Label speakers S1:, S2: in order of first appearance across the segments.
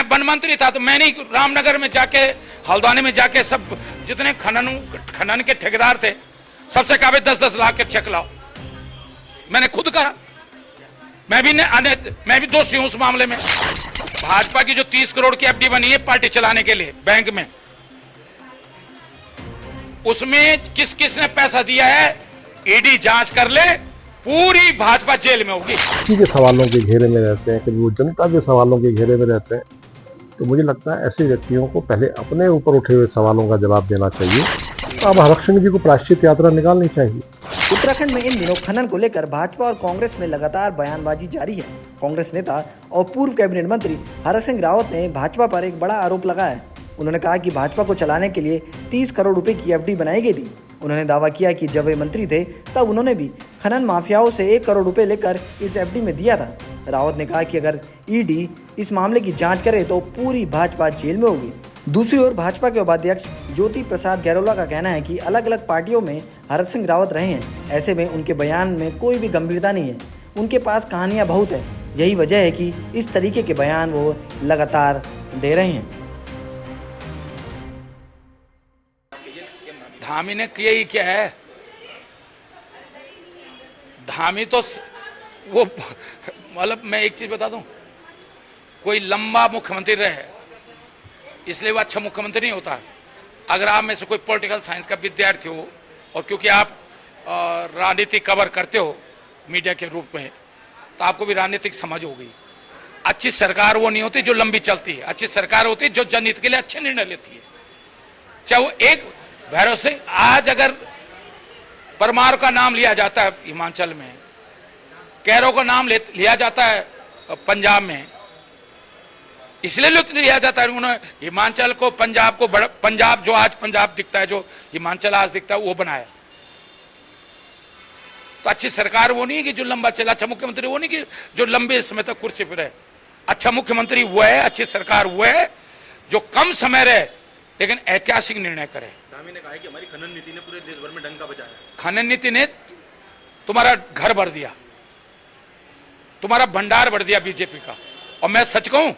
S1: मैं वन मंत्री था तो मैंने रामनगर में जाके, हल्द्वानी में जाके सब जितने खनन के ठेकेदार थे सबसे कहा 10-10 लाख के चेक लाओ। मैंने खुद कहा। मैं भी दोषी हूं उस मामले में। भाजपा की जो 30 करोड़ की एफडी बनी है पार्टी चलाने के लिए बैंक में, उसमें किस किस ने पैसा दिया है ईडी जांच कर ले, पूरी भाजपा जेल में होगी।
S2: किसी के सवालों के घेरे में रहते हैं, कभी वो जनता के सवालों के घेरे में रहते हैं, तो मुझे लगता है ऐसे व्यक्तियों को पहले अपने ऊपर उठे हुए सवालों का जवाब देना चाहिए। अब लक्ष्मण जी को प्रायश्चित यात्रा निकालनी चाहिए।
S3: उत्तराखंड में इन दिनों खनन को लेकर भाजपा और कांग्रेस में लगातार बयानबाजी जारी है। कांग्रेस नेता और पूर्व कैबिनेट मंत्री हरक सिंह रावत ने भाजपा पर एक बड़ा आरोप लगाया है। उन्होंने कहा कि भाजपा को चलाने के लिए 30 करोड़ रुपए की एफडी बनाई गई थी। उन्होंने दावा किया कि जब वे मंत्री थे तब उन्होंने भी खनन माफियाओं से 1 करोड़ रुपए लेकर इस एफडी में दिया था। रावत ने कहा कि अगर ईडी इस मामले की जांच करे तो पूरी भाजपा जेल में होगी। दूसरी ओर भाजपा के उपाध्यक्ष ज्योति प्रसाद गैरोला का कहना है कि अलग अलग पार्टियों में हरक सिंह रावत रहे हैं, ऐसे में उनके बयान में कोई भी गंभीरता नहीं है। उनके पास कहानियां बहुत है, यही वजह है कि इस तरीके के बयान वो लगातार दे रहे हैं।
S1: धामी ने किया ही क्या है? धामी तो वो, मतलब मैं एक चीज बता दूं, कोई लंबा मुख्यमंत्री रहे इसलिए वो अच्छा मुख्यमंत्री नहीं होता। अगर आप में से कोई पॉलिटिकल साइंस का विद्यार्थी हो और क्योंकि आप राजनीति कवर करते हो मीडिया के रूप में, तो आपको भी राजनीतिक समझ होगी। अच्छी सरकार वो नहीं होती जो लंबी चलती है, अच्छी सरकार होती है जो जनहित के लिए अच्छे निर्णय लेती है। चाहे वो एक भैरव सिंह, आज अगर परमार का नाम लिया जाता है हिमाचल में, कैरो का नाम लिया जाता है पंजाब में, इसलिए लिया जाता है उन्होंने हिमाचल को, पंजाब को, पंजाब जो आज पंजाब दिखता है, जो हिमाचल आज दिखता है, वो बनाया। तो अच्छी सरकार वो नहीं है कि जो लंबा चला, अच्छा मुख्यमंत्री वो नहीं कि जो लंबे समय तक कुर्सी पर रहे। अच्छा मुख्यमंत्री वो है, अच्छी सरकार वो है जो कम समय रहे लेकिन ऐतिहासिक निर्णय करे।
S4: धामी ने कहा है कि हमारी खनन नीति ने पूरे देश भर में डंका बजाया।
S1: खनन नीति ने तुम्हारा घर भर दिया, तुम्हारा भंडार भर दिया बीजेपी का। और मैं सच कहूं,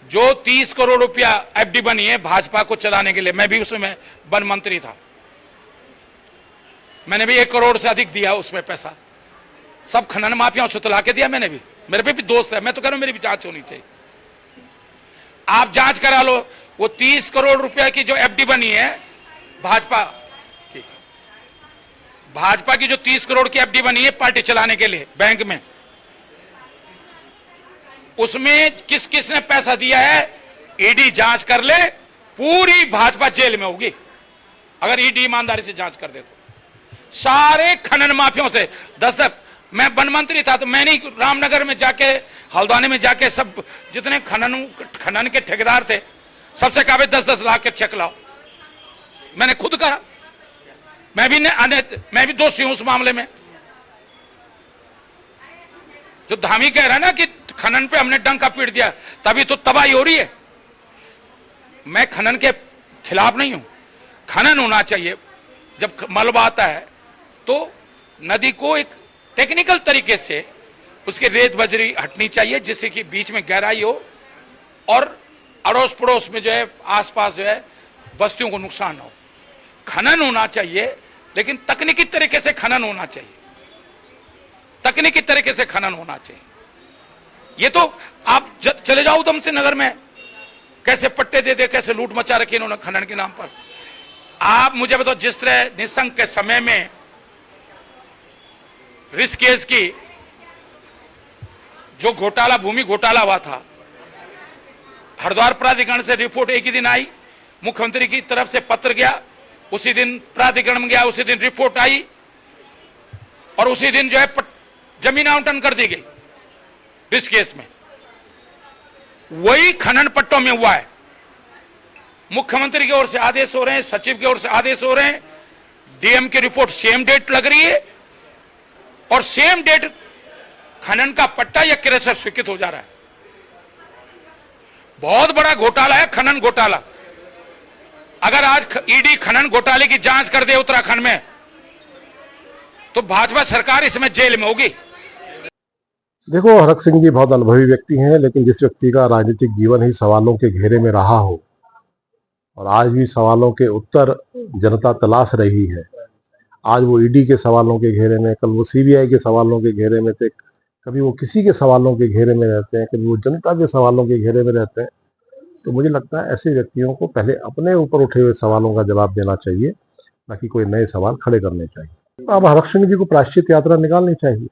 S1: जो 30 करोड़ रुपया एफडी बनी है भाजपा को चलाने के लिए, मैं भी उसमें वन मंत्री था, मैंने भी 1 करोड़ से अधिक दिया उसमें पैसा। सब खनन माफियाओं से तुला के दिया मैंने भी। मेरे पे भी दोस्त है, मैं तो कह रहा हूं मेरी भी जांच होनी चाहिए। आप जांच करा लो। वो 30 करोड़ रुपया की जो एफडी बनी है भाजपा की जो 30 करोड़ की एफडी बनी है पार्टी चलाने के लिए बैंक में, उसमें किस किस ने पैसा दिया है ईडी जांच कर ले, पूरी भाजपा जेल में होगी। अगर ईडी ईमानदारी से जांच कर दे तो सारे खनन माफियाओं से 10 तक। मैं वन मंत्री था तो मैंने रामनगर में जाके, हल्द्वानी में जाके सब जितने खनन के ठेकेदार थे सबसे कहा 10-10 लाख के चेक लाओ। मैंने खुद कहा। मैं भी दोषी हूं उस मामले में। जो धामी कह रहा है ना कि खनन पे हमने डंका पीट दिया तभी तो तबाही हो रही है, मैं खनन के खिलाफ नहीं हूं। खनन होना चाहिए। जब मलबा आता है तो नदी को एक टेक्निकल तरीके से उसके रेत बजरी हटनी चाहिए, जिससे कि बीच में गहराई हो और अड़ोस पड़ोस में जो है, आसपास जो है, बस्तियों को नुकसान हो। खनन होना चाहिए लेकिन तकनीकी तरीके से खनन होना चाहिए। तकनीकी तरीके से खनन होना चाहिए। ये तो आप चले जाओ उधम सिंह नगर में, कैसे पट्टे दे दे, कैसे लूट मचा रखी इन्होंने खनन के नाम पर। आप मुझे बताओ, जिस तरह निशंक के समय में ऋषिकेश की जो घोटाला, भूमि घोटाला हुआ था, हरिद्वार प्राधिकरण से रिपोर्ट एक ही दिन आई, मुख्यमंत्री की तरफ से पत्र गया, उसी दिन प्राधिकरण में गया, उसी दिन रिपोर्ट आई और उसी दिन जो है जमीन आवंटन कर दी गई ऋषिकेश में। वही खनन पट्टों में हुआ है। मुख्यमंत्री की ओर से आदेश हो रहे हैं, सचिव की ओर से आदेश हो रहे हैं, डीएम की रिपोर्ट सेम डेट लग रही है और सेम डेट खनन का पट्टा या क्रेशर स्वीकृत हो जा रहा है। बहुत बड़ा घोटाला है खनन घोटाला। अगर आज ईडी खनन घोटाले की जांच कर दे उत्तराखंड में तो भाजपा सरकार इसमें जेल में होगी।
S2: देखो, हरक सिंह जी बहुत अनुभवी व्यक्ति हैं, लेकिन जिस व्यक्ति का राजनीतिक जीवन ही सवालों के घेरे में रहा हो और आज भी सवालों के उत्तर जनता तलाश रही है, आज वो ईडी के सवालों के घेरे में, कल वो सीबीआई के सवालों के घेरे में थे, कभी वो किसी के सवालों के घेरे में रहते हैं, कभी वो जनता के सवालों के घेरे में रहते हैं। तो मुझे लगता है ऐसे व्यक्तियों को पहले अपने ऊपर उठे हुए सवालों का जवाब देना चाहिए, बाकी कोई नए सवाल खड़े करने चाहिए। अब हरक सिंह जी को प्रायश्चित यात्रा निकालनी चाहिए।